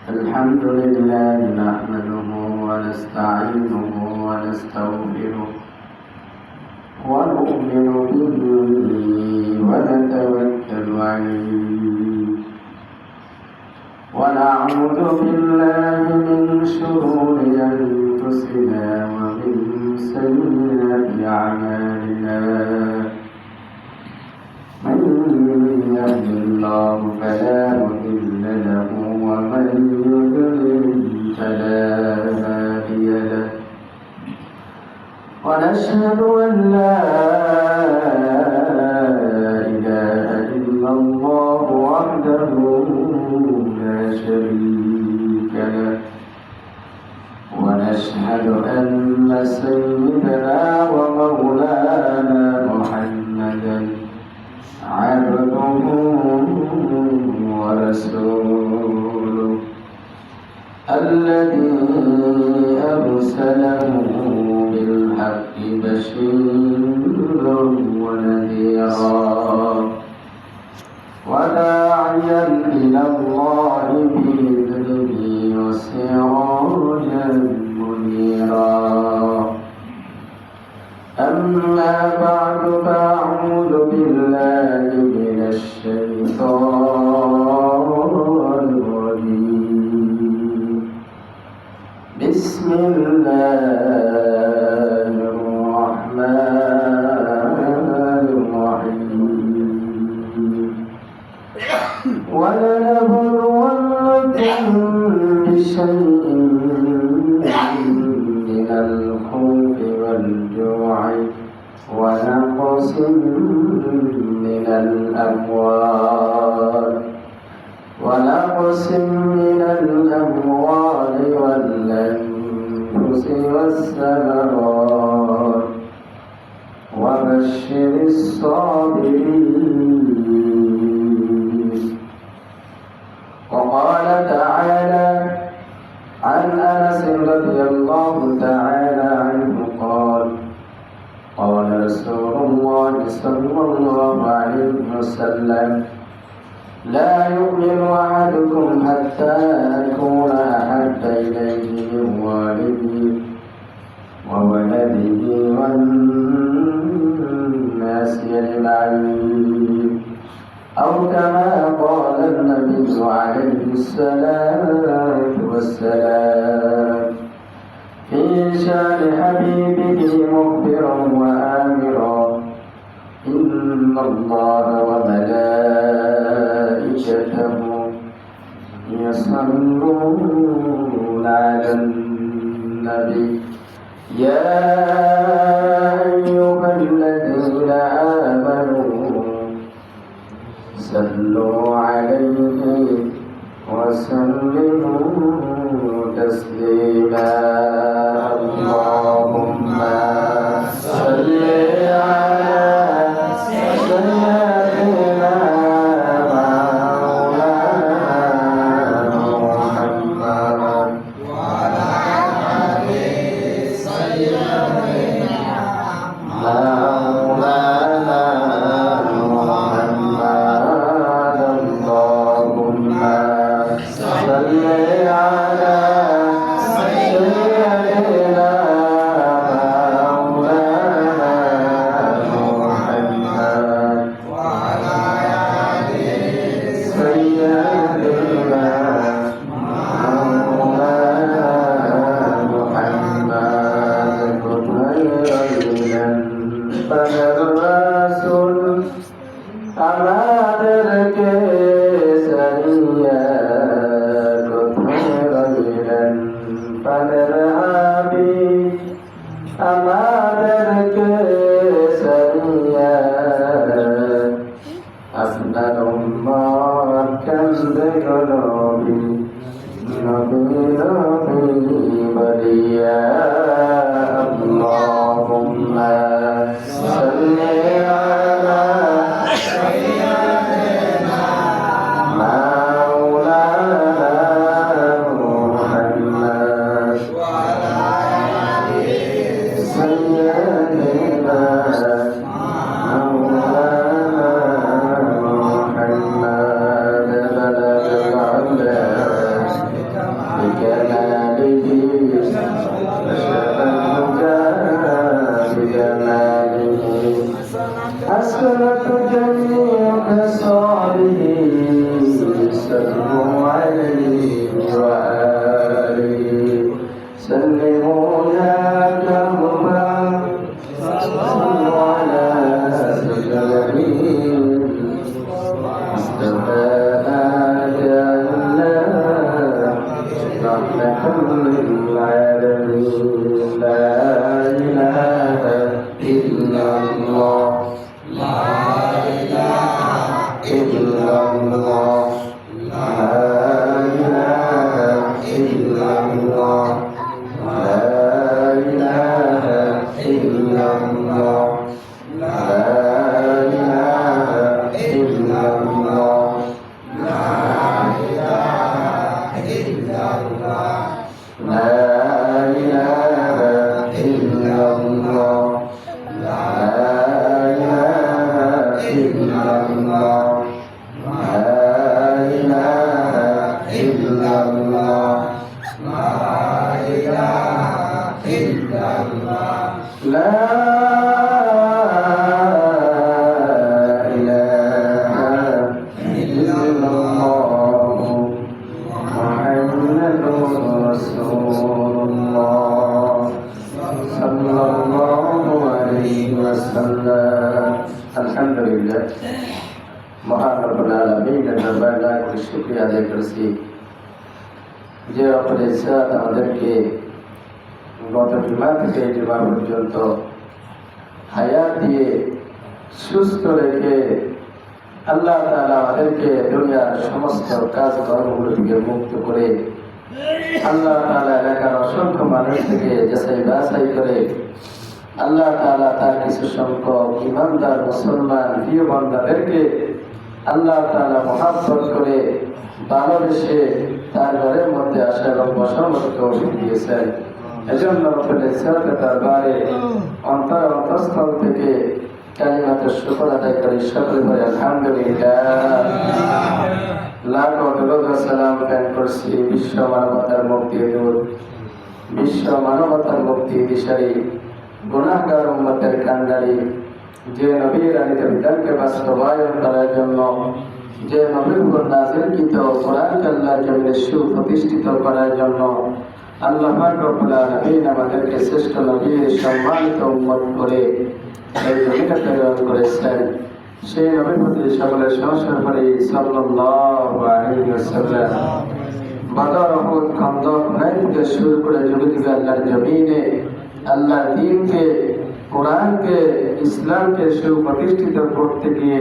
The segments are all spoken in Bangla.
الحمد لله نحمده ونستعينه ونستغفره ونؤمن به ونتوكل عليه ونعوذ بالله من شرور أنفسنا ومن سيئات أعمالنا من يهد الله فلا مضل له ومن يضلل فلا هادي له ونشهد أن لا إله إلا الله وحده لا شريك له ونشهد أن سيدنا ومولانا محمدا عبده ورسوله الذي أرسله بالحق بشيرا ونذيرا وداعيا إلى الله بإذنه وسراجا منيرا أما بعد فأعوذ بالله من الشيطان الرجيم بسم الله الرحمن الرحيم ولنبلونكم بشيء من الخوف والجوع ونقص من الأموال والأنفس والثمرات وبشر الصابرين. وقال تعالى عن أنس رضي الله تعالى عنه قال قال رسول الله صلى الله عليه وسلم لا يؤمن أحدكم حتى أكون أحب إليه من والده وولده والناس أجمعين أو كما قال النبي عليه الصلاة والسلام في شان حبيبه مخبرا وآمرا إن الله وملائكته يصلون على النبي يا أيها الذين آمنوا صلوا عليه وسلموا تسليما. اللهم صل على سيدنا مولانا محمد وعلى آل سيدنا مولانا محمد. اللهم صل على سيدنا مولانا محمد وعلى آل سيدنا مولانا محمد. خيرا فالرسول আমাদেরকে সরিয়া কোথায় রইলেন পানের হাবি আমাদেরকে সরিয়া আপনার উম্মত কান্দে নবী নবী নবী বলিয়া আল্লাহুম্মা সাল্লি আলা سيدنا مولانا محمد. حسنت جميع خصاله صلوا عليه وآله سلموا يا كرما صلوا على سيدنا مصطفى رحمة للعالمين لا إله إلا الله لا إله إلا الله لا إله إلا الله لا إله إلا الله لا إله إلا الله لا إله إلا الله لا إله إلا الله لا إله إلا الله لا إله إلا الله لا إله إلا الله لا আলহামদুলিল্লাহ মহান রব্বুল আলামিনের দরবারে লাখ কোটি শুকরিয়া আদায় করছি যে আপনাদের ইচ্ছাত আমাদেরকে গত জুমা থেকে এই জুমা পর্যন্ত হায়াত দিয়ে সুস্থ রেখে আল্লাহ তাআলা আমাদেরকে দুনিয়ার সমস্ত কাজকর্মগুলো থেকে মুক্ত করে আল্লাহ তাআলা এলাকার অসংখ্য মানুষ থেকে যাচাই বাছাই করে আল্লাহ তাআলা তার কিছু সংখ্যক ইমানদার মুসলমান প্রিয় বান্দাদেরকে আল্লাহ তাআলা মহাব্বত করে ভালোবেসে তার ঘরের মধ্যে আসা এবং বসার মতো তৌফিক দিয়েছেন। এজন্য দরবারে অন্তঃস্থল থেকে কালিমাতুশ শুকর আদায় করি, সকলে বলে আলহামদুলিল্লাহ। লাখো দরুদ ও সালাম পেশ করছি বিশ্ব মানবতার মুক্তির দূত, বিশ্ব মানবতার মুক্তি দিশারি, গুনাহগার উম্মতের কান্ডারি, যে নবীর আনিত বিধানকে বাস্তবায়ন করার জন্য, যে নবীর উপর নাযিলকৃত কোরআনকে আল্লাহর জমিনে সুপ্রতিষ্ঠিত করার জন্য আল্লাহ পাক রব্বুল আলামিন আমাদেরকে শ্রেষ্ঠ নবীর সম্মানিত উম্মত করে এই জমিনে প্রেরণ করেছেন। সেই নবীর প্রতি সকলের সংস্কার করে সাল্লাল্লাহু আলাইহি ওয়াসাল্লাম বদর, উহুদ, খন্দক, হুনাইন থেকে শুরু করে যুগে যুগে আল্লাহর জমিনে আল্লাহর দ্বীনকে, কোরআনকে, ইসলামকে সুপ্রতিষ্ঠিত করতে গিয়ে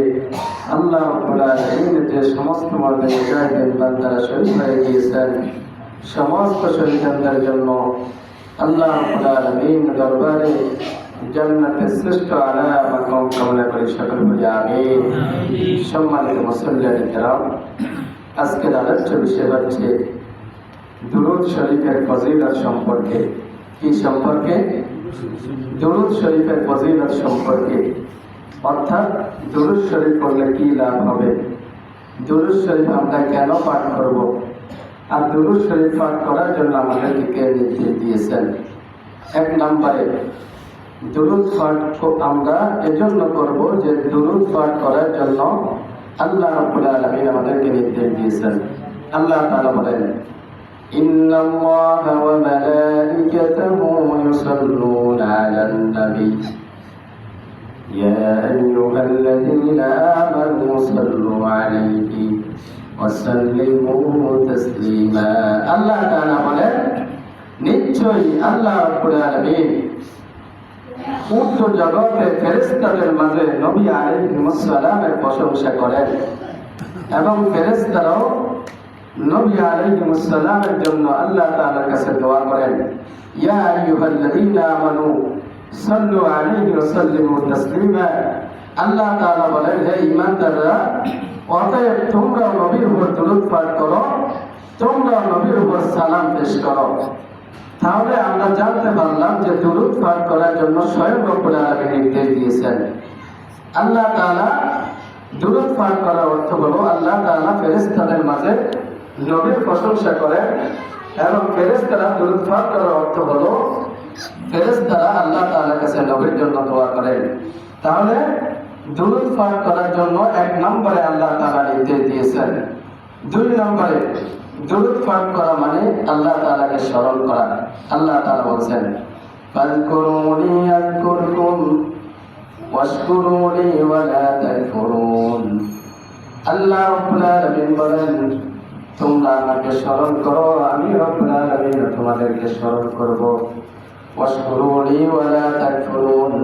আল্লাহ রাব্বুল আলামিন যে সমস্ত মর্দে মুজাহিদিন বান্দারা শহীদ হয়ে গিয়েছেন, সমস্ত শহীদদের জন্য আল্লাহ রাব্বুল আলামিন দরবারে জান্নাতের শ্রেষ্ঠ আলা মাকাম কামনা করি, সকল বলি আমিন। সম্মানিত মুসল্লিয়ান কিরাম, আজকের আলোচ্য বিষয় হচ্ছে দুরূদ শরীফের ফজিলত সম্পর্কে। কি সম্পর্কে? দুরূদ শরীফের ফজিলত সম্পর্কে, অর্থাৎ দুরূদ শরীফ পড়লে কি লাভ হবে, দুরূদ শরীফ আমরা কেন পাঠ করব, আর দুরূদ শরীফ পাঠ করার জন্য আমাদেরকে কে নির্দেশ দিয়েছেন। এক নম্বরে দুরূদ পাঠ আমরা এজন্য করব যে দুরূদ পাঠ করার জন্য আল্লাহ রাব্বুল আলামিন আমাদেরকে নির্দেশ দিয়েছেন। আল্লাহ তাআলা বলেন, إن الله وملائكته يصلون على النبي يا أيها الذين آمنوا صلوا عليه وسلموا تسليما। আল্লাহ তাআলা বলেন, নিশ্চয়ই আল্লাহ রাব্বুল আলামিন উক্ত জগতে ফেরেশতাদের মাঝে নবী আলাইহিস সালামের প্রশংসা করেন এবং ফেরেশতারাও নবী আলাইহিস সালামের জন্য আল্লাহ তাআলার কাছে দোয়া করেন, ইয়া আইয়ুহাল্লাযীনা আমানু সাল্লু আলাইহি ওয়া সাল্লিমু তাসলিমা। আল্লাহ তাআলা বলেন, হে ঈমানদাররা, অতএব তোমরা নবীর উপর দরুদ পাঠ করো, তোমরা নবীর উপর সালাম পেশ করো। তাহলে আমরা জানতে পারলাম যে দরুদ পাঠ করার জন্য স্বয়ং রব্বুল আলামিন নির্দেশ দিয়েছেন। আল্লাহ তাআলা দরুদ পাঠ করার অর্থ হলো আল্লাহ তাআলা ফেরেশতাদের মাঝে নবীর প্রশংসা করেন এবং ফেরেশতারা দরুদ পাঠ করার অর্থ হলো ফেরেশতারা আল্লাহ তাআলার কাছে নবীর জন্য দোয়া করেন। তাহলে দুরূদ পাঠ করার জন্য 1 নম্বরে আল্লাহ তাআলা নির্দেশ দিয়েছেন। 2 নম্বরে দুরূদ পাঠ করা মানে আল্লাহ তাআলাকে স্মরণ করা। আল্লাহ তাআলা বলেন, ফাযকুরুনি আযকুরকুম ওয়াশকুরুনি ওয়া লা তাকফুরুন। আল্লাহ রাব্বুল আলামিন বলেন, তোমরা আমাকে স্মরণ করো, আমি রব্বুল আলামিন তোমাদেরকে স্মরণ করব। ওয়াশকুরুনি ওয়া লা তাকফুরুন,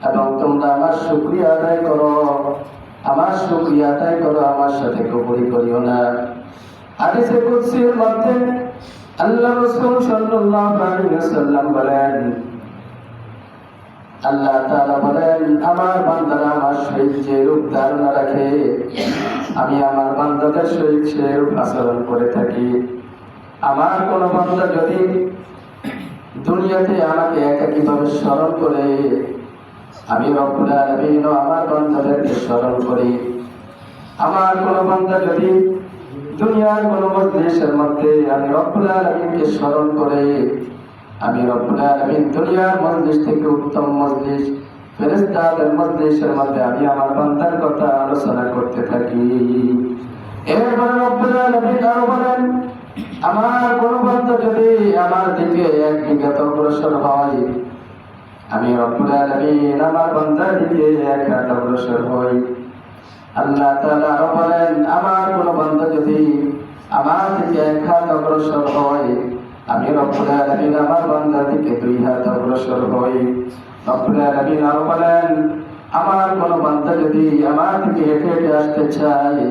এবং তোমরা আমার শুকরিয়া আদায় করো, আমার শুকরিয়া আদায় করো, আমার সাথে কুফরি করিও না। হাদিসে কুদসির মধ্যে আল্লাহ রাসূল সাল্লাল্লাহু আলাইহি ওয়াসাল্লাম বলেন, আল্লাহ তাআলা বলেন, আমার বান্দারা আমার সহিত যে রূপ ধারণা রাখে, আমি আমার বান্দাদের সহিত সেরূপ আচরণ করে থাকি। আমার কোন বান্দা যদি দুনিয়াতে আমাকে একাকীভাবে স্মরণ করে, আমি রব্বুল আলামিন আমার বান্দাদেরকে স্মরণ করি। আমার কোন বান্দা যদি দুনিয়ার কোন মজলিসের মধ্যে আমি রব্বুল আলামিনকে স্মরণ করে, আমি রব্বুল আলামিন দুনিয়ার মজলিস থেকে উত্তম মজলিস ফেরেশতাদের মজলিসের মধ্যে আমি আমার বান্দার কথা আলোচনা করতে থাকি। এরপর রব্বুল আলামিন আরো বলেন, আমার কোন বান্দা যদি আমার দিকে 1 বিঘা অগ্রসর হয়, আমি রব্বুল আলামিন আমার বান্দার দিকে 1 হাত অগ্রসর হই। আল্লাহ তাআলা আরো বলেন, আমার কোন বান্দা যদি আমার দিকে 1 হাত অগ্রসর হয়, আমি রব্বুল আলামিন আমার বান্দার দিকে 2 হাত অগ্রসর হই। রব্বুল আলামিন আরো বলেন, আমার কোন বান্দা যদি আমার দিকে হেঁটে হেঁটে আসতে চায়,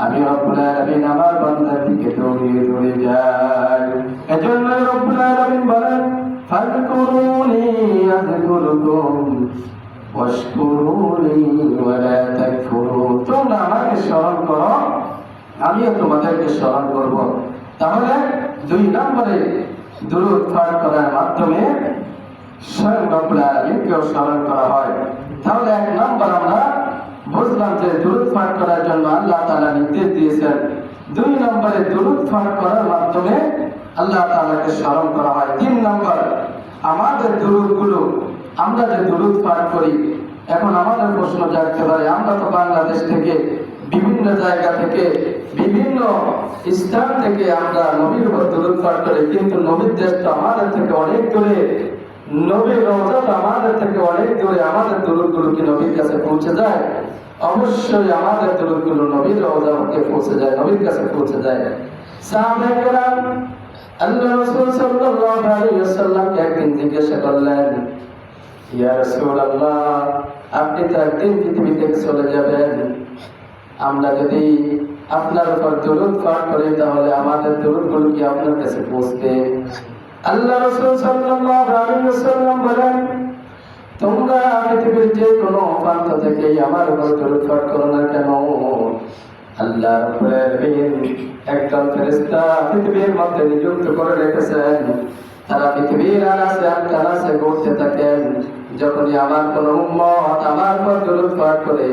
আমি রব্বুল আলামিন আমার বান্দার দিকে দৌড়িয়ে দৌড়িয়ে যাই। এজন্য রব্বুল আলামিন বলেন, ফাযকুরুনি আযকুরকুম ওয়াশকুরুনি ওয়া লা তাকফুরুন। তোমরা আমাকে স্মরণ করো, আমিও তোমাদেরকে স্মরণ করব। তাহলে 2 নম্বরে দুরূদ পাঠ করার মাধ্যমে স্বয়ং রব্বুল আলামিনকে স্মরণ করা হয়। তাহলে 1 নম্বর আমরা বুঝলাম যে দুরূদ পাঠ করার জন্য আল্লাহ তাআলা নির্দেশ দিয়েছেন। 2 নম্বরে দুরূদ পাঠ করার মাধ্যমে আল্লাহ তাআলাকে স্মরণ করা হয়। 3 নম্বর, আমাদের দুরূদগুলো আমরা যে দুরূদ পাঠ করি, এখন আমাদের প্রশ্ন জাগতে পারে, আমরা তো বাংলাদেশ থেকে বিভিন্ন জায়গা থেকে বিভিন্ন স্থান থেকে আমরা নবীর উপর দুরূদ পাঠ করি, কিন্তু নবীর দেশ তো আমাদের থেকে অনেক দূরে, নবীর রওজা তো আমাদের থেকে অনেক দূরে। আমাদের দুরূদগুলো কি নবীর কাছে পৌঁছে যায়? অবশ্যই আমাদের দুরূদগুলো নবীর রওজাকে পৌঁছে যায়, নবীর কাছে পৌঁছে যায়। সাহাবায়ে কেরাম আল্লাহ রাসূল সাল্লাল্লাহু আলাইহি ওয়াসাল্লামকে একদিন জিজ্ঞাসা করলেন, ইয়া রাসূলুল্লাহ, আপনি তো একদিন পৃথিবী থেকে চলে যাবেন, আমরা যদি আপনার উপর দুরূদ পাঠ করি তাহলে আমাদের দুরূদগুলো কি আপনার কাছে পৌঁছবে? আল্লাহ রাসূল সাল্লাল্লাহু আলাইহি ওয়াসাল্লাম বলেন, তোমরা পৃথিবীর যে কোনো প্রান্ত থেকে আমার উপর দুরূদ পাঠ করো না কেন, আল্লাহ রাব্বুল আলামিন একজন ফেরেশতা পৃথিবীর মধ্যে নিযুক্ত করে রেখেছেন। তারা পৃথিবীর আনাচে ঘুরতে থাকেন। যখনই আমার কোন উম্মত আমার উপর দুরূদ পাঠ করে,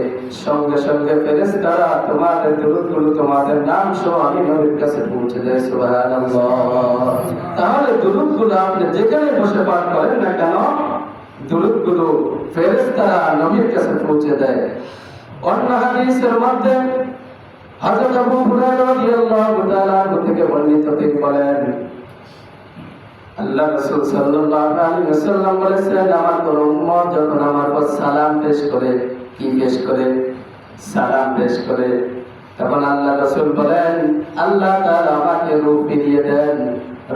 সঙ্গে সঙ্গে ফেরেশতারা তোমাদের দুরূদগুলো তোমাদের নাম সহ আমি নবীর কাছে পৌঁছে দেয়। সুবহানাল্লাহ। তাহলে দুরূদগুলো আপনি যেখানে বসে পাঠ করেন না কেন, দুরূদগুলো ফেরেশতারা নবীর কাছে পৌঁছে দেয়। অন্য হাদিসের মধ্যে হযরত আবু হুরায়রা রাদিয়াল্লাহু তাআলা থেকে বর্ণিত, তিনি বলেন, আল্লাহ রাসূল সাল্লাল্লাহু আলাইহি ওয়াসাল্লাম বলেছেন, আমার কোন উম্মত যখন আমার উপর সালাম পেশ করে, কি পেশ করে? সালাম পেশ করে, তখন আল্লাহ রাসূল বলেন, আল্লাহ তাআলা আমাকে রূহ ফিরিয়ে দেন।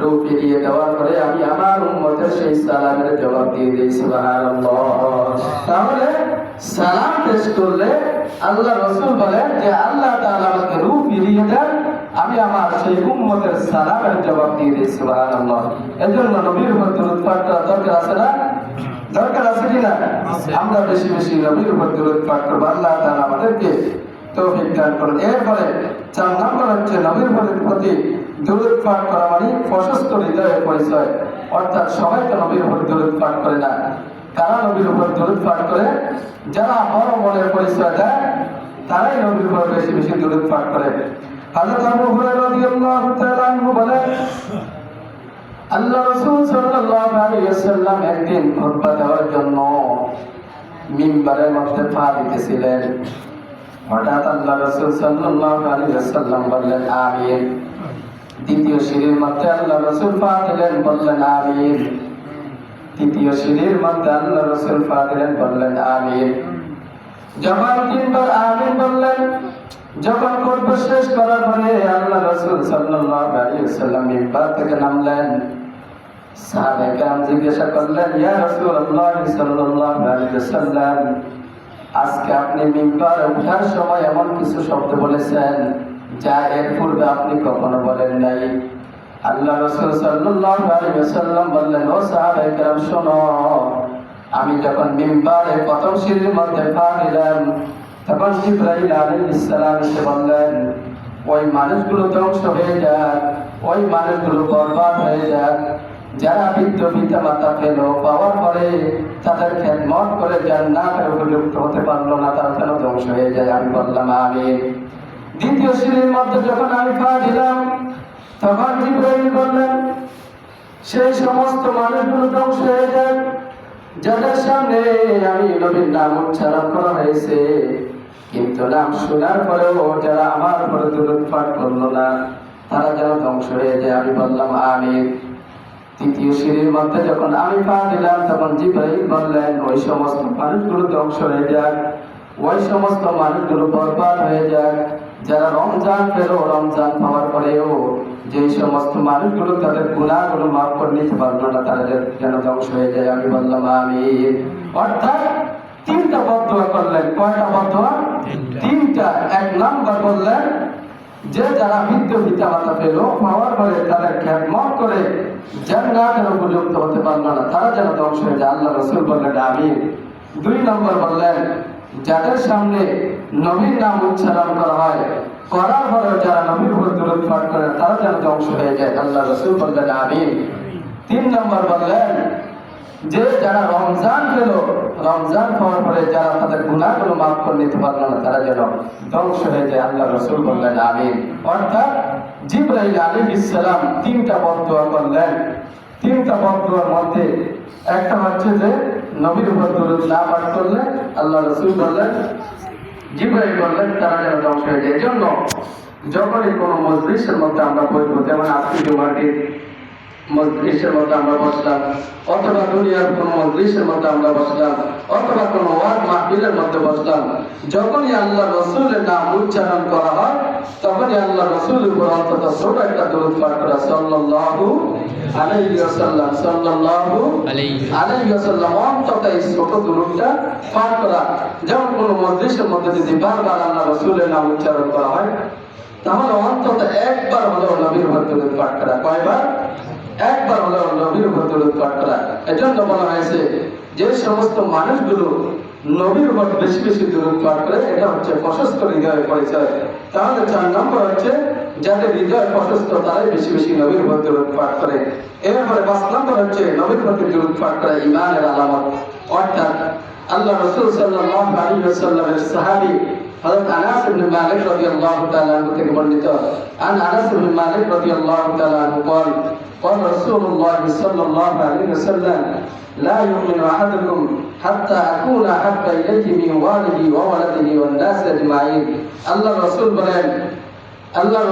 রূহ ফিরিয়ে দেওয়ার পরে আমি আমার উম্মতের সেই সালামের জবাব দিয়ে দিই। সুবহানাল্লাহ। তাহলে সালাম পেশ করলে আল্লাহ রাসূল বলেন যে আল্লাহ তাআলা আমাকে রূহ ফিরিয়ে দেন, আমি আমার সেই উম্মতের সালামের জবাব দিয়ে দিই। সুবহানাল্লাহ। এজন্য নবীর উপর দুরূদ পাঠ করা দরকার আছে না? দরকার আছে কি না? আমরা বেশি বেশি নবীর উপর দুরূদ পাঠ করব। আল্লাহ তাআলা আমাদেরকে তৌফিক দান করুন। এরপরে 4 নম্বর হচ্ছে নবীর প্রতি দুরূদ পাঠ করা মানে প্রশস্ত হৃদয়ের পরিচয়। অর্থাৎ সবাই তো নবীর উপর দুরূদ পাঠ করে না। কারা নবীর উপর দুরূদ পাঠ করে? যারা বড় মনের পরিচয় দেয়, তারাই নবীর উপর বেশি বেশি দুরূদ পাঠ করে। হযরত আবু হুরায়রা রাদিয়াল্লাহু তাআলা আনহু বলেন, আল্লাহ রাসূল সাল্লাল্লাহু আলাইহি ওয়াসাল্লাম একদিন খুতবা দেওয়ার জন্য মিম্বারের মধ্যে পা দিতেছিলেন, হঠাৎ আল্লাহ রাসূল সাল্লাল্লাহু আলাইহি ওয়াসাল্লাম বললেন আমিন। দ্বিতীয় সিঁড়ির মধ্যে আল্লাহ রাসূল পা দিলেন, বললেন আমিন। তৃতীয় সিঁড়ির মধ্যে আল্লাহ রাসূল পা দিলেন, বললেন আমিন। যখন তিনবার আমিন বললেন, যখন করব শেষ করার পরে আল্লাহ রাসূল সাল্লাল্লাহু আলাইহি ওয়াসাল্লাম মিম্বার থেকে নামলেন। সাহাবায়ে কেরাম জিজ্ঞাসা করলেন, ইয়া রাসূলুল্লাহ সাল্লাল্লাহু আলাইহি ওয়াসাল্লাম, আজকে আপনি মিম্বারে ওঠার সময় এমন কিছু শব্দ বলেছেন যা এর পূর্বে আপনি কখনো বলেন নাই। আল্লাহ রাসূল সাল্লাল্লাহু আলাইহি ওয়াসাল্লাম বললেন, ও সাহাবায়ে কেরাম শোনো, আমি যখন মিম্বারে প্রথম সিঁড়ির মধ্যে পা দিলাম, তখন জিবরাইল আলাইহিস সালাম এসে বললেন, ওই মানুষগুলো ধ্বংস হয়ে যাক, ওই মানুষগুলো বরবাদ হয়ে যাক, যারা বৃদ্ধ পিতা মাতা পেল, পাওয়ার পরে তাদের খেদমত করে জান্নাতের উপযুক্ত হতে পারলো না, তারা কেন ধ্বংস হয়ে যায়। আমি বললাম আমিন। দ্বিতীয় সিঁড়ির মধ্যে যখন আমি পা দিলাম, তখন জিবরাইল বললেন, সেই সমস্ত মানুষগুলো ধ্বংস হয়ে যায় যাদের সামনে আমি নবীর নাম উচ্চারণ করা হয়েছে, কিন্তু নাম শোনার পরেও যারা আমার উপরে দুরূদ পাঠ করলো না, তারা যেন ধ্বংস হয়ে যায়। আমি বললাম আমিন। তৃতীয় সিঁড়ির মধ্যে যখন আমি পা দিলাম, তখন জিবরাইল বললেন, ওই সমস্ত মানুষগুলো ধ্বংস হয়ে যাক, ওই সমস্ত মানুষগুলো বরবাদ হয়ে যাক, যারা রমজান পেল, রমজান পাওয়ার পরেও যে সমস্ত মানুষগুলো তাদের গুনাহগুলো মাফ করে নিতে পারলো না, তারা যেন ধ্বংস হয়ে যায়। আমি বললাম আমিন। অর্থাৎ তিনটা বদদোয়া করলেন। কয়টা বদদোয়া? তিনটা। এক নাম্বার বললেন যে যারা বৃদ্ধ পিতা মাতা পেল, পাওয়ার পরে তাদের খেদমত করে জান্নাতের উপযুক্ত হতে পারলো না, তারা যেন ধ্বংস হয়ে যায়। আল্লাহ রাসূল বললেন আমিন। দুই নম্বর বললেন, যাদের সামনে নবীর নাম উচ্চারণ করা হয়, করার পরে যারা নবীর উপর দুরূদ পাঠ করে, তারা যেন ধ্বংস হয়ে যায়। আল্লাহ রাসূল বললেন আমিন। তিন নম্বর বললেন যে যারা রমজান পেল, রমজান পাওয়ার পরে যারা তাদের গুনাহগুলো মাফ করে নিতে পারলো না, তারা যেন ধ্বংস হয়ে যায়। আল্লাহ রাসূল বললেন আমিন। অর্থাৎ জিবরাইল আলাইহিস সালাম তিনটা বদদোয়া করলেন। তিনটা বদদোয়ার মধ্যে একটা হচ্ছে যে নবীর উপর দুরূদ না পাঠ করলে, আল্লাহ রাসূল বললেন, জিবরাইল বললেন, তারা যেন ধ্বংস হয়ে যায়। এজন্য যখনই কোনো মজলিসের মধ্যে আমরা বসবো, যেমন আজকে জুমাটির মজলিসের মধ্যে আমরা বসলাম, অথবা দুনিয়ার কোনো মজলিসের মধ্যে আমরা বসলাম, অথবা কোনো ওয়াজ মাহফিলের মধ্যে বসলাম, যখনই আল্লাহ রাসূলের নাম উচ্চারণ করা হয়, তখনই আল্লাহ রাসূলের উপর অন্তত ছোট একটা দরুদ পাঠ করা, সাল্লাল্লাহু আলাইহি ওয়াসাল্লাম, সাল্লাল্লাহু আলাইহি ওয়াসাল্লাম, অন্তত এই ছোট দরুদটা পাঠ করা। যেমন কোনো মজলিসের মধ্যে যদি বারবার আল্লাহ রাসূলের নাম উচ্চারণ করা হয়, তাহলে অন্তত একবার হলেও নবীর উপর দরুদ পাঠ করা। কয়বার? একবার হলেও নবীর উপর দরুদ পাঠ করা। এজন্য বলা হয়েছে যে সমস্ত মানুষগুলো নবীর উপর বেশি বেশি দরুদ পাঠ করে, এটা হচ্ছে প্রশস্ত হৃদয়ের পরিচয়। তাহলে 4 নম্বর হচ্ছে যাদের হৃদয় প্রশস্ত, তারাই বেশি বেশি নবীর উপর দরুদ পাঠ করে। এরপরে 5 নম্বর হচ্ছে নবীর উপর দরুদ পাঠ করা ঈমানের আলামত। অর্থাৎ আল্লাহ রাসূল সাল্লাল্লাহু আলাইহি ওয়াসাল্লামের সাহাবী হযরত আনাস ইবনে মালিক রাদিয়াল্লাহু তাআলা আনহু থেকে বর্ণিত, আনাস ইবনে মালিক রাদিয়াল্লাহু তাআলা আনহু قال قال رسول الله صلى الله عليه وسلم لا يؤمن أحدكم حتى أكون أحب إليه من والده وولده والناس أجمعين। আল্লাহ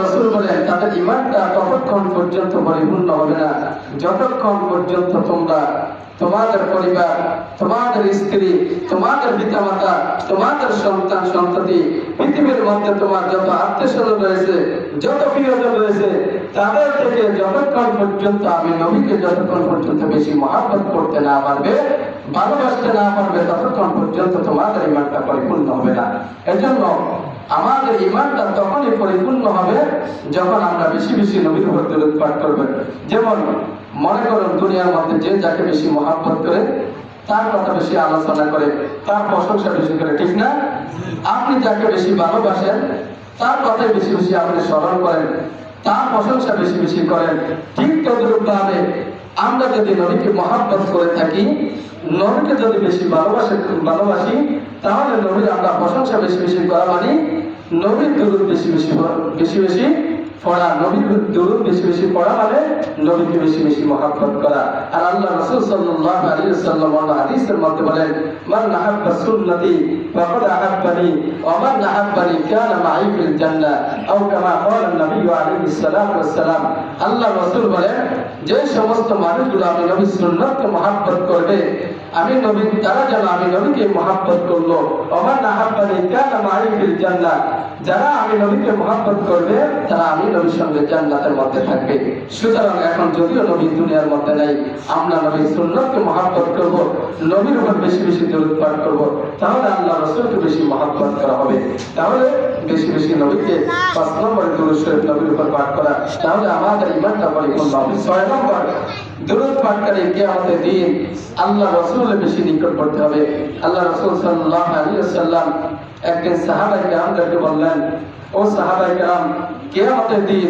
রাসূল বলেন তাদের ঈমানটা ততক্ষণ পর্যন্ত পরিপূর্ণ হবে না যতক্ষণ পর্যন্ত তোমরা তোমাদের পরিবার, তোমাদের স্ত্রী, তোমাদের পিতামাতা, তোমাদের সন্তান সন্ততি, পৃথিবীর মধ্যে তোমার যত আত্মীয়স্বজন রয়েছে, যত প্রিয়জন রয়েছে, তাদের থেকে যতক্ষণ পর্যন্ত আমি নবীকে যতক্ষণ পর্যন্ত বেশি মহব্বত করতে না পারবে, ভালোবাসতে না পারবে, ততক্ষণ পর্যন্ত তোমাদের ঈমানটা পরিপূর্ণ হবে না। এজন্য আমাদের ঈমানটা তখনই পরিপূর্ণ হবে যখন আমরা বেশি বেশি নবীর উপর দরুদ পাঠ করব। যেমন মনে করুন দুনিয়ার মধ্যে যে যাকে বেশি মহব্বত করে, তার কথা বেশি আলোচনা করে, তার প্রশংসা বেশি করে, ঠিক না? আপনি যাকে বেশি ভালোবাসেন, তার কথাই বেশি বেশি আপনি স্মরণ করেন, তার প্রশংসা বেশি বেশি করেন। ঠিক তদ্রূপভাবে আমরা যদি নবীকে মহব্বত করে থাকি, নবীকে যদি বেশি ভালোবাসি, তাহলে নবীর আমরা প্রশংসা বেশি বেশি করা মানে নবীর দরুদ বেশি বেশি পড়া, নবীর দুরূদ বেশি বেশি পড়া মানে নবীকে বেশি বেশি মহব্বত করা। আর আল্লাহ রাসূল সাল্লাল্লাহু আলাইহি ওয়াসাল্লাম হাদিসের মধ্যে বলেন, মান আহাব্বা সুন্নতি ফাকাদ আহাব্বানি ওয়া মান আহাব্বানি কানা মাই ফিল জান্নাহ আও কামা ক্বালা নবী আলাইহিস সালাতু ওয়াস সালাম। আল্লাহ রাসূল বলেন, যে সমস্ত মানুষগুলো আমি নবীর সুন্নাতকে মহব্বত করবে, আমি নবী তারা যেন আমি নবীকে মহব্বত করলো। ওয়া মান আহাব্বানি কানা মাই ফিল জান্নাহ, যারা আমি নবীকে মহব্বত করবে তারা আমি নবীর সঙ্গে জান্নাতের মধ্যে থাকবে। সুতরাং এখন যদিও নবী দুনিয়ার মধ্যে নাই, আমরা নবীর সুন্নতকে মহব্বত করব, নবীর উপর বেশি বেশি দরুদ পাঠ করব, তাহলে আল্লাহ রাসূলকে বেশি মহব্বত করা হবে। তাহলে বেশি বেশি নবীকে ৫ নম্বরে দুরূদ শরীফ নবীর উপর পাঠ করা, তাহলে আমাদের ঈমানটা পরিপূর্ণ হবে। ৬ নম্বর, দুরূদ পাঠকারী কিয়ামতের দিন আল্লাহ রাসূলের বেশি নিকট করতে হবে। আল্লাহ রাসূল সাল্লাল্লাহু আলাইহি ওয়াসাল্লাম একদিন সাহাবায়ে কেরামদেরকে বললেন, ও সাহাবায়ে কেরাম, কিয়ামতের দিন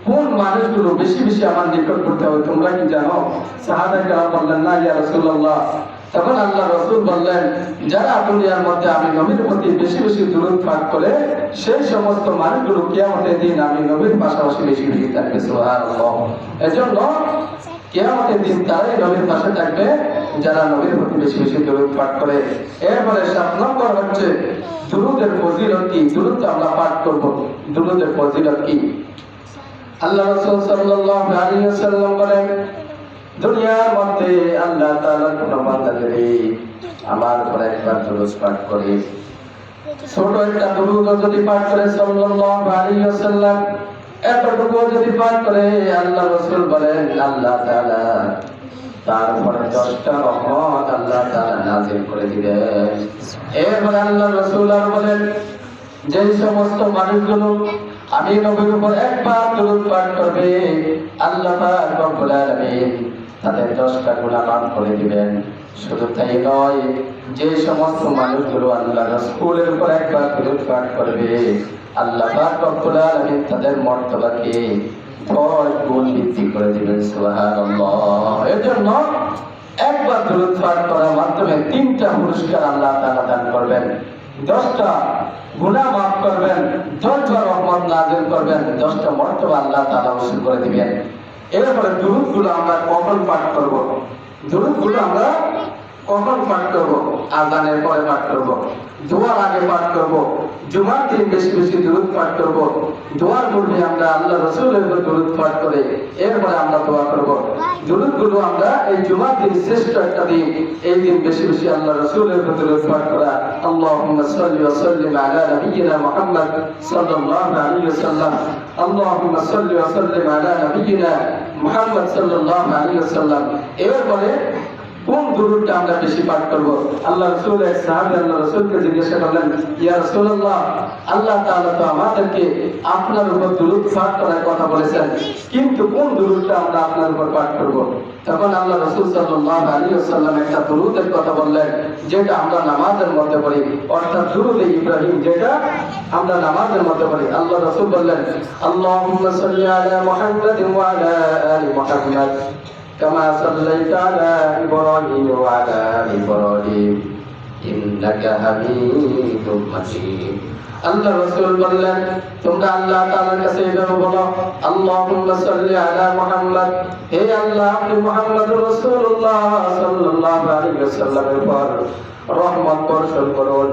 কোন মানুষগুলো বেশি বেশি আমার নিকট করতে হবে তোমরা কি জানো? সাহাবায়ে কেরাম বললেন, না ইয়া রাসূলুল্লাহ। তখন আল্লাহ রাসূল বললেন, যারা দুনিয়ার মধ্যে আমি নবীর প্রতি বেশি বেশি দুরূদ পাঠ করে সেই সমস্ত মানুষগুলো কিয়ামতের দিন আমি নবীর পাশাপাশি বেশি বেশি থাকবে। সুবহানাল্লাহ। এজন্য কিয়ামতের দিন তারাই নবীর পাশে থাকবে যারা নবীর প্রতি বেশি বেশি দুরূদ পাঠ করে। এরপরে ৭ নম্বর হচ্ছে দুরূদের ফজিলত কি? দুরূদ আমরা পাঠ করব, দুরূদের ফজিলত কি? আল্লাহ রাসূল সাল্লাল্লাহু আলাইহি ওয়াসাল্লাম বলেন, দুনিয়ার মধ্যে আল্লাহ তাআলা কোন বান্দা যদি আমার উপর একবার দুরূদ পাঠ করে, ছোট একটা দুরূদ যদি পাঠ করে সাল্লাল্লাহু আলাইহি ওয়াসাল্লাম, এতটুকু যদি পাঠ করে, আল্লাহ রাসূল বলেন আল্লাহ তাআলা তার উপরে 10টা রহমত আল্লাহ তাআলা নাযিল করে দিবেন। এরপরে আল্লাহ রাসূল আর বলেন, যে সমস্ত মানুষগুলো আমি নবীর উপর একবার দুরূদ পাঠ করবে, আল্লাহ পাক রব্বুল আলামিন তাদের 10টা গুনাহ মাফ করে দিবেন। শুধু তাই নয়, যে সমস্ত মানুষগুলো আল্লাহ রাসূলের উপর একবার দুরূদ পাঠ করবে, আল্লাহ পাক রব্বুল আলামিন তাদের মর্তবাকে 10 গুণ বৃদ্ধি করে দিবেন। সুবহানাল্লাহ। এর জন্য একবার দুরূদ পাঠ করার মাধ্যমে 3টা পুরস্কার আল্লাহ তাআলা দান করবেন, 10টা গুনাহ মাফ করবেন, 10টা রহমত নাযিল করবেন, 10টা মর্তবা আল্লাহ তাআলা উসুল করে দিবেন। এরপরে দুরূদগুলো আমরা কখন পাঠ করব? দুরূদগুলো আমরা কখন পাঠ করব? আযানের পরে পাঠ করব, দোয়ার আগে পাঠ করব, জুমার দিন বেশি বেশি দুরূদ পাঠ করব, দোয়ার পূর্বে আমরা আল্লাহ রাসূলের উপর দুরূদ পাঠ করে এরপরে আমরা দোয়া করব। দুরূদগুলো আমরা এই জুমার দিন শ্রেষ্ঠ একটা দিন, এই দিন বেশি বেশি আল্লাহ রাসূলের উপর দুরূদ পাঠ করা। আল্লাহুম্মা সাল্লি ওয়া সাল্লিম আলা নাবিয়িনা মুহাম্মদ সাল্লাল্লাহু আলাইহি ওয়াসাল্লাম। আল্লাহুম্মা সাল্লি ওয়া সাল্লিম আলা নাবিয়িনা মুহাম্মদ সাল্লাল্লাহু আলাইহি ওয়াসাল্লাম। এরপরে কোন দুরূদটা আমরা বেশি পাঠ করব? আল্লাহ রাসূল এক সাহাবী আল্লাহ রাসূলকে জিজ্ঞাসা করলেন, ইয়া রাসূলুল্লাহ, আল্লাহ তাআলা তো আমাদেরকে আপনার উপর দুরূদ পাঠ করার কথা বলেছেন, কিন্তু কোন দুরূদটা আমরা আপনার উপর পাঠ করব? তখন আল্লাহ রাসূল সাল্লাল্লাহু আলাইহি ওয়াসাল্লাম একটা দুরূদের কথা বললেন, যেটা আমরা নামাজের মধ্যে পড়ি, অর্থাৎ দুরূদে ইব্রাহিম, যেটা আমরা নামাজের মধ্যে পড়ি। আল্লাহ রাসূল বললেন, আল্লাহুম্মা সাল্লি আলা মুহাম্মাদিন ওয়া আলা আলি মুহাম্মাদ كما صليت على إبراهيم وعلى آل إبراهيم إنك حميد مجيد। আল্লাহ রাসূল বললেন, তোমরা আল্লাহ তাআলার কাছে এভাবে বলো, আল্লাহুম্মা সাল্লি আলা মুহাম্মদ, হে আল্লাহ আপনি মুহাম্মদুর রাসূলুল্লাহ সাল্লাল্লাহু আলাইহি ওয়াসাল্লামের উপর রহমত বর্ষণ করুন।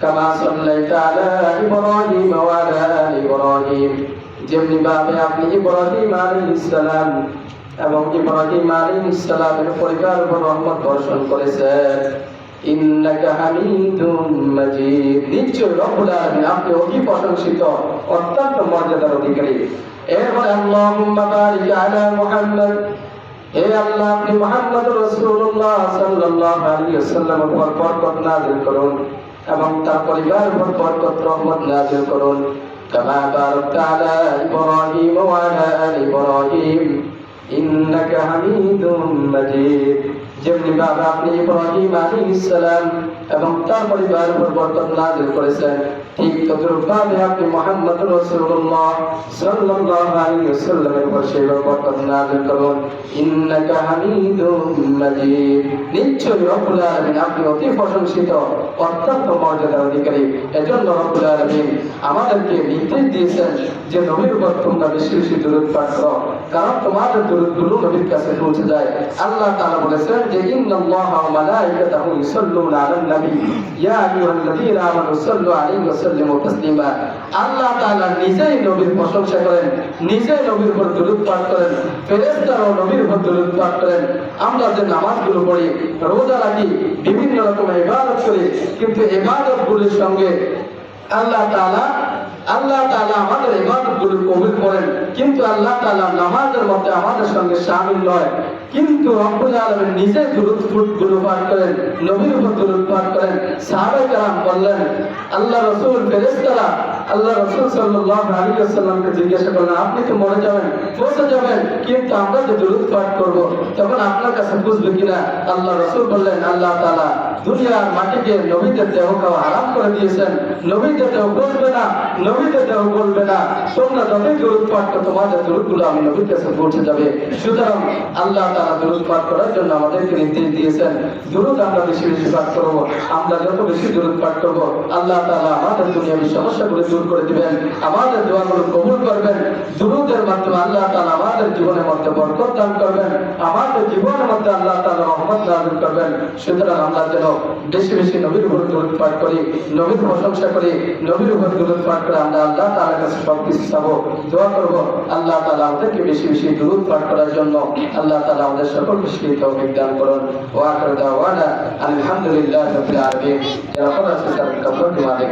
কামা সাল্লাইতা আলা ইব্রাহিম ওয়া আলা আলি ইব্রাহিম, যেমনি ভাবে আপনি ইব্রাহিম আলাইহিস সালাম এবং ইব্রাহিম আলাইহিস সালামের পরিবারের উপর রহমত বর্ষণ করেছেন। ইন্নাকা হামিদুম মাজিদ, নিশ্চয় রব্বুল আলামিন আপনি অতি প্রশংসিত, অত্যন্ত মর্যাদার অধিকারী। এরপরে আল্লাহুম্মা বারিক আলা মুহাম্মদ, হে আল্লাহ আপনি মুহাম্মদুর রাসূলুল্লাহ সাল্লাল্লাহু আলাইহি ওয়াসাল্লামের উপর বরকত নাযিল করুন এবং তার পরিবারের উপর বরকত রহমত নাযিল করুন। কামা বারাকতা আলা ইব্রাহিম ওয়া আলা আলি ইব্রাহিম ইন্নাকা হামিদুম মাজিদ, যেমনি ভাবে আপনি ইব্রাহিম আলাইহিস সালাম এবং তার পরিবারের উপর বরকত নাযিল করেছেন, ঠিক তদ্রূপভাবে আপনি মুহাম্মদ রাসূলুল্লাহ সাল্লাল্লাহু আলাইহি ওয়াসাল্লামের উপর সেই বরকত নাযিল করুন। ইন্নাকা হামিদুম মাজিদ। নিশ্চয়ই রব্বুল আলামিন আপনি অতি প্রশংসিত, অত্যন্ত মর্যাদার অধিকারী। এজন্য রব্বুল আলামিন আমাদেরকে নির্দেশ দিয়েছেন যে নবীর উপর তোমরা বেশি বেশি দুরূদ পাঠ করো, কারণ তোমাদের দুরূদগুলো নবীর কাছে পৌঁছে যায়। আল্লাহ তাআলা বলেছেন যে ইন্নাল্লাহা ওয়া মালাইকাতাহু ইউসাল্লুনা আলান নবী ইয়া আইয়ুহাল্লাযীনা আমানু সাল্লু আলাইহি ওয়া সাল্লিমু তাসলিমা। আল্লাহ তাআলা নিজেই নবীর প্রশংসা করেন, নিজেই নবীর উপর দুরূদ পাঠ করেন, ফেরেশতারাও নবীর উপর দুরূদ পাঠ করেন। আমরা যে নামাজগুলো পড়ি, রোজা রাখি, বিভিন্ন রকমের ইবাদত করি, কিন্তু ইবাদতগুলোর সঙ্গে আল্লাহ তাআলা আমাদের ইবাদতগুলো কবুল করেন, কিন্তু আল্লাহ তাআলা নামাজের মধ্যে আমাদের সঙ্গে শামিল নয়। কিন্তু রব্বুল আলামিন নিজে দুরূদ পাঠ করেন, নবীর উপর দুরূদ পাঠ করেন। সাহাবায়ে কেরাম বললেন, আল্লাহ রাসূল ফেরেশতারা আল্লাহ রাসূল সাল্লাল্লাহু আলাইহি ওয়াসাল্লামকে জিজ্ঞাসা করলেন, আপনি তো মরে যাবেন, পৌঁছে যাবেন, কিন্তু আমরা যে দুরূদ পাঠ করব তখন আপনার কাছে বুঝবে কিনা? আল্লাহ রাসূল বললেন, আল্লাহ তাআলা দুনিয়ার মাটিকে নবীদের দেহ খাওয়া হারাম করে দিয়েছেন, নবীদের দেহ বলবে না, নবীদের দেহ বলবে না। তোমরা যতই দুরূদ পাঠ করো তোমাদের দুরূদগুলো আমি নবীর কাছে পৌঁছে যাবে। সুতরাং আল্লাহ তাআলা দুরূদ পাঠ করার জন্য আমাদেরকে নির্দেশ দিয়েছেন। দুরূদ আমরা বেশি বেশি পাঠ করব। আমরা যত বেশি দুরূদ পাঠ করব আল্লাহ তাআলা আমাদের দুনিয়াবী সমস্যাগুলো দূর করে দিবেন, আমাদের দোয়াগুলো কবুল করবেন। দুরূদের মাধ্যমে আল্লাহ তাআলা আমাদের জীবনের মধ্যে বরকত দান করবেন, আমাদের জীবনের মধ্যে আল্লাহ তাআলা রহমত নাযিল করবেন। সুতরাং আমরা যেন বেশি বেশি নবীর উপর দুরূদ পাঠ করি, নবীর প্রশংসা করি, নবীর উপর দুরূদ পাঠ করে আমরা আল্লাহ তাআলার কাছে সবকিছু চাবো, দোয়া করব। আল্লাহ তাআলা আমাদেরকে বেশি বেশি দুরূদ পাঠ করার জন্য আল্লাহ তাআলা আমাদের সকলকে সেই তৌফিক দান করুন। ওয়া আখিরু দাওয়ানা আলহামদুলিল্লাহি রাব্বিল আলামিন। যারা পড়া আছে তাদের কবরকে মালিক